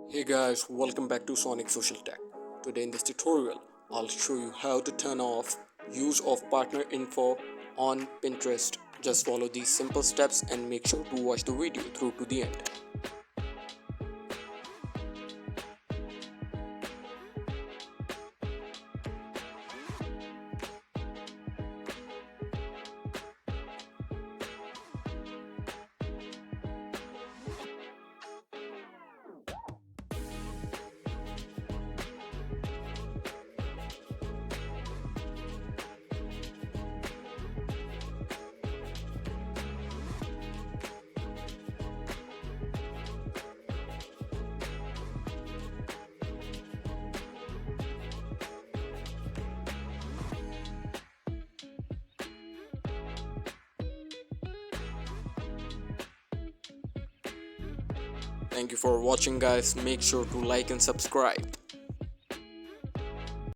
Hey guys, welcome back to Sonic Social Tech. Today in this tutorial, I'll show you how to turn off use of partner info on Pinterest. Just follow these simple steps and make sure to watch the video through to the end. Thank you for watching guys. Make sure to like and subscribe.